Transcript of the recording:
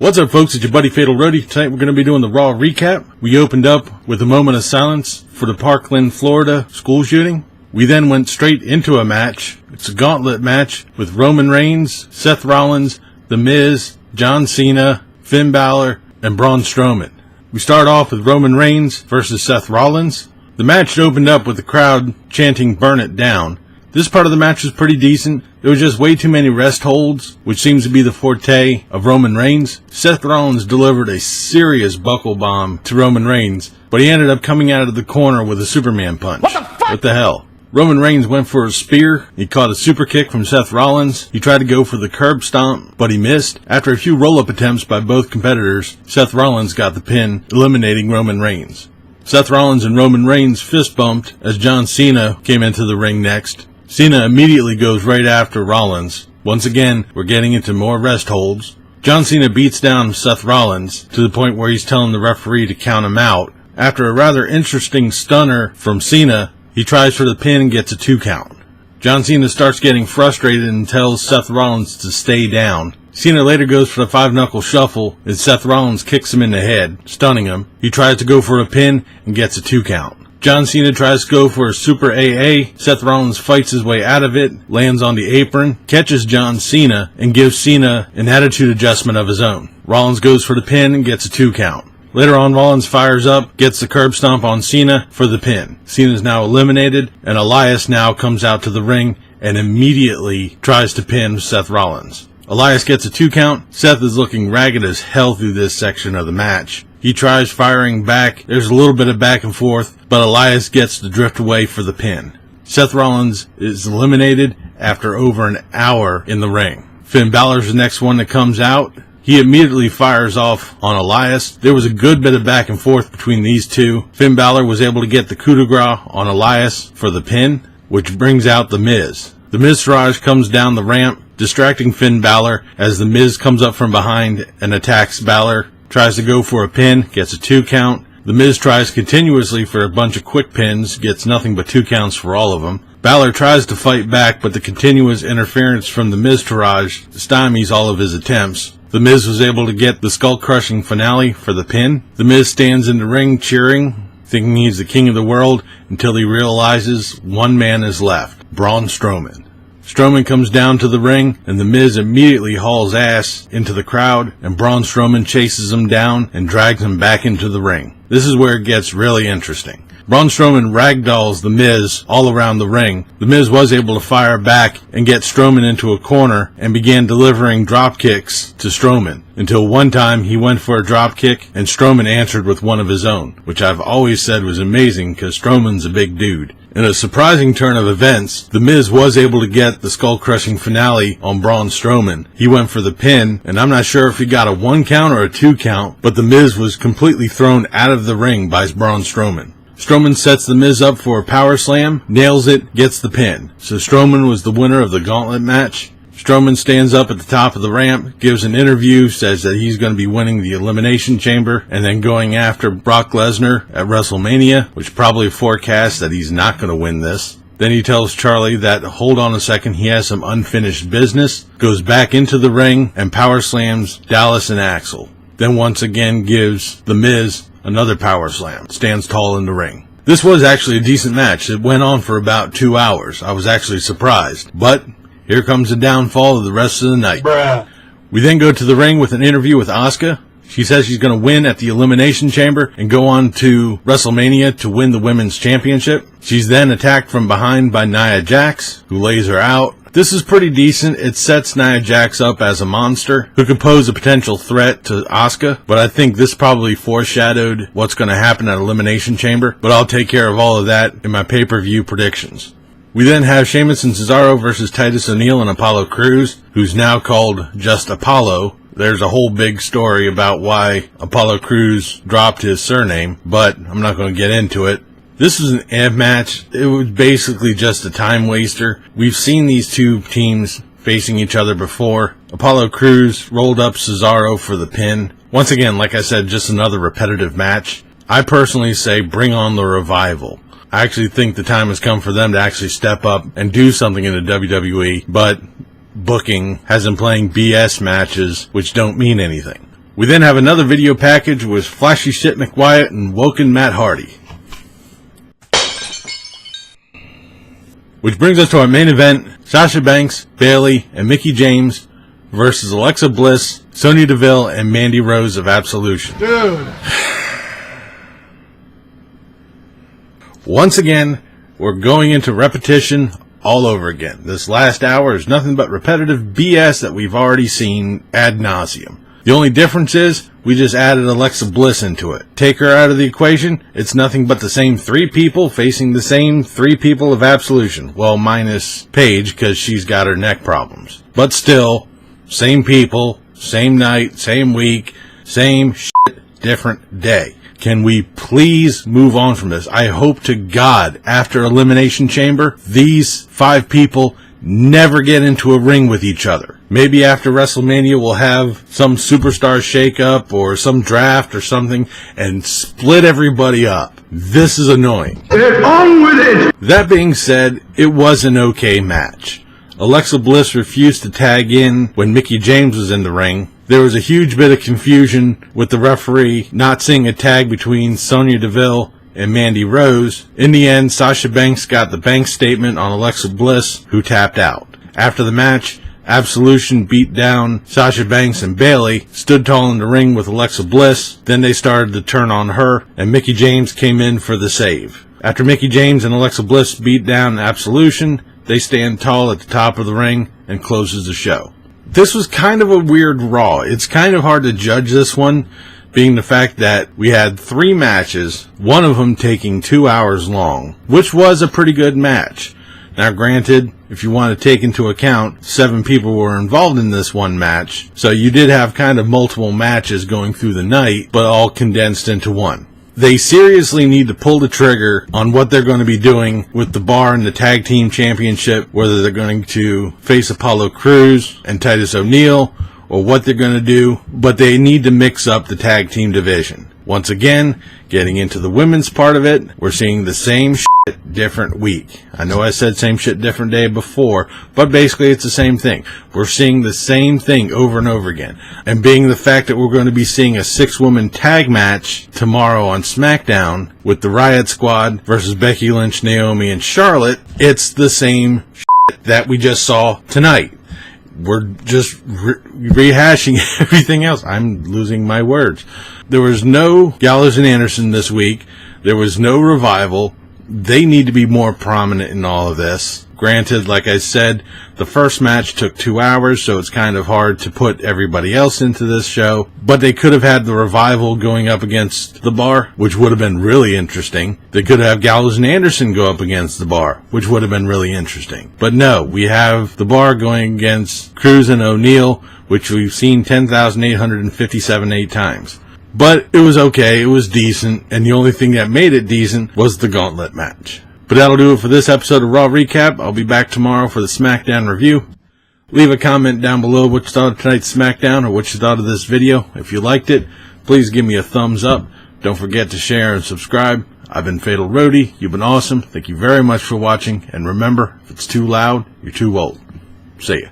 What's up, folks? It's your buddy Fatalroadie. Tonight we're going to be doing the Raw recap. We opened up with a moment of silence for the Parkland, Florida school shooting. We then went straight into a match. It's a gauntlet match with Roman Reigns, Seth Rollins, The Miz, John Cena, Finn Balor, and Braun Strowman. We start off with Roman Reigns versus Seth Rollins. The match opened up with the crowd chanting "Burn It Down." This part of the match was pretty decent. There was just way too many rest holds, which seems to be the forte of Roman Reigns. Seth Rollins delivered a serious buckle bomb to Roman Reigns, but he ended up coming out of the corner with a Superman punch. What the fuck? What the hell? Roman Reigns went for a spear. He caught a super kick from Seth Rollins. He tried to go for the curb stomp, but he missed. After a few roll-up attempts by both competitors, Seth Rollins got the pin, eliminating Roman Reigns. Seth Rollins and Roman Reigns fist bumped as John Cena came into the ring next. Cena immediately goes right after Rollins. Once again, we're getting into more rest holds. John Cena beats down Seth Rollins to the point where he's telling the referee to count him out. After a rather interesting stunner from Cena, he tries for the pin and gets a 2 count. John Cena starts getting frustrated and tells Seth Rollins to stay down. Cena later goes for the 5-knuckle shuffle and Seth Rollins kicks him in the head, stunning him. He tries to go for a pin and gets a 2 count. John Cena tries to go for a Super AA. Seth Rollins fights his way out of it, lands on the apron, catches John Cena, and gives Cena an attitude adjustment of his own. Rollins goes for the pin and gets a 2 count. Later on, Rollins fires up, gets the curb stomp on Cena for the pin. Cena is now eliminated, and Elias now comes out to the ring and immediately tries to pin Seth Rollins. Elias gets a 2 count. Seth is looking ragged as hell through this section of the match. He tries firing back. There's a little bit of back and forth, but Elias gets the drift away for the pin. Seth Rollins is eliminated after over an hour in the ring. Finn Balor's the next one that comes out. He immediately fires off on Elias. There was a good bit of back and forth between these two. Finn Balor was able to get the coup de grace on Elias for the pin, which brings out The Miz. The Miz comes down the ramp, distracting Finn Balor as The Miz comes up from behind and attacks Balor. Tries to go for a pin, gets a 2 count. The Miz tries continuously for a bunch of quick pins, gets nothing but 2 counts for all of them. Balor tries to fight back, but the continuous interference from the Miz stymies all of his attempts. The Miz was able to get the skull-crushing finale for the pin. The Miz stands in the ring cheering, thinking he's the king of the world, until he realizes one man is left, Braun Strowman. Strowman comes down to the ring, and The Miz immediately hauls ass into the crowd, and Braun Strowman chases him down and drags him back into the ring. This is where it gets really interesting. Braun Strowman ragdolls The Miz all around the ring. The Miz was able to fire back and get Strowman into a corner and began delivering drop kicks to Strowman, until one time he went for a drop kick and Strowman answered with one of his own, which I've always said was amazing because Strowman's a big dude. In a surprising turn of events, The Miz was able to get the skull-crushing finale on Braun Strowman. He went for the pin, and I'm not sure if he got a 1 count or a 2 count, but The Miz was completely thrown out of the ring by Braun Strowman. Strowman sets The Miz up for a power slam, nails it, gets the pin. So Strowman was the winner of the gauntlet match. Strowman stands up at the top of the ramp, gives an interview, says that he's going to be winning the Elimination Chamber, and then going after Brock Lesnar at WrestleMania, which probably forecasts that he's not going to win this. Then he tells Charlie that, hold on a second, he has some unfinished business, goes back into the ring, and power slams Dallas and Axel. Then once again gives The Miz another power slam, stands tall in the ring. This was actually a decent match. It went on for about 2 hours. I was actually surprised, but here comes the downfall of the rest of the night. Bruh. We then go to the ring with an interview with Asuka. She says she's going to win at the Elimination Chamber and go on to WrestleMania to win the Women's Championship. She's then attacked from behind by Nia Jax, who lays her out. This is pretty decent. It sets Nia Jax up as a monster who could pose a potential threat to Asuka, but I think this probably foreshadowed what's going to happen at Elimination Chamber, but I'll take care of all of that in my pay-per-view predictions. We then have Sheamus and Cesaro versus Titus O'Neil and Apollo Crews, who's now called just Apollo. There's a whole big story about why Apollo Crews dropped his surname, but I'm not going to get into it. This was an Ebb match. It was basically just a time waster. We've seen these two teams facing each other before. Apollo Crews rolled up Cesaro for the pin. Once again, like I said, just another repetitive match. I personally say bring on the revival. I actually think the time has come for them to actually step up and do something in the WWE, but booking has them playing BS matches which don't mean anything. We then have another video package with Flashy Shit McWyatt and Woken Matt Hardy. Which brings us to our main event, Sasha Banks, Bayley, and Mickie James versus Alexa Bliss, Sonya Deville, and Mandy Rose of Absolution. Dude. Once again, we're going into repetition all over again. This last hour is nothing but repetitive BS that we've already seen ad nauseum. The only difference is we just added Alexa Bliss into it. Take her out of the equation, it's nothing but the same three people facing the same three people of Absolution. Well, minus Paige, because she's got her neck problems. But still, same people, same night, same week, same shit, different day. Can we please move on from this? I hope to God, after Elimination Chamber, these 5 people never get into a ring with each other. Maybe after WrestleMania we'll have some superstar shakeup or some draft or something and split everybody up. This is annoying. Get on with it! That being said, it was an okay match. Alexa Bliss refused to tag in when Mickie James was in the ring. There was a huge bit of confusion with the referee not seeing a tag between Sonya Deville and Mandy Rose. In the end, Sasha Banks got the bank statement on Alexa Bliss, who tapped out. After the match, Absolution beat down Sasha Banks, and Bayley stood tall in the ring with Alexa Bliss. Then they started to turn on her, and Mickie James came in for the save. After Mickie James and Alexa Bliss beat down Absolution, they stand tall at the top of the ring and closes the show. This was kind of a weird Raw. It's kind of hard to judge this one, being the fact that we had 3 matches, one of them taking 2 hours long, which was a pretty good match. Now granted, if you want to take into account 7 people were involved in this one match, so you did have kind of multiple matches going through the night, but all condensed into one. They seriously need to pull the trigger on what they're going to be doing with the bar and the tag team championship, whether they're going to face Apollo Crews and Titus O'Neil, or what they're going to do, but they need to mix up the tag team division. Once again, getting into the women's part of it, we're seeing the same shit, different week. I know I said same shit, different day before, but basically it's the same thing. We're seeing the same thing over and over again. And being the fact that we're going to be seeing a 6-woman tag match tomorrow on SmackDown with the Riot Squad versus Becky Lynch, Naomi, and Charlotte, it's the same shit that we just saw tonight. We're just rehashing everything else. I'm losing my words. There was no Gallows and Anderson this week. There was no Revival. They need to be more prominent in all of this. Granted, like I said, the first match took 2 hours, so it's kind of hard to put everybody else into this show. But they could have had the Revival going up against the Bar, which would have been really interesting. They could have Gallows and Anderson go up against the Bar, which would have been really interesting. But no, we have the Bar going against Crews and O'Neil, which we've seen 10,857 8 times. But it was okay, it was decent, and the only thing that made it decent was the gauntlet match. But that'll do it for this episode of Raw Recap. I'll be back tomorrow for the SmackDown review. Leave a comment down below what you thought of tonight's SmackDown or what you thought of this video. If you liked it, please give me a thumbs up. Don't forget to share and subscribe. I've been Fatalroadie. You've been awesome. Thank you very much for watching. And remember, if it's too loud, you're too old. See ya.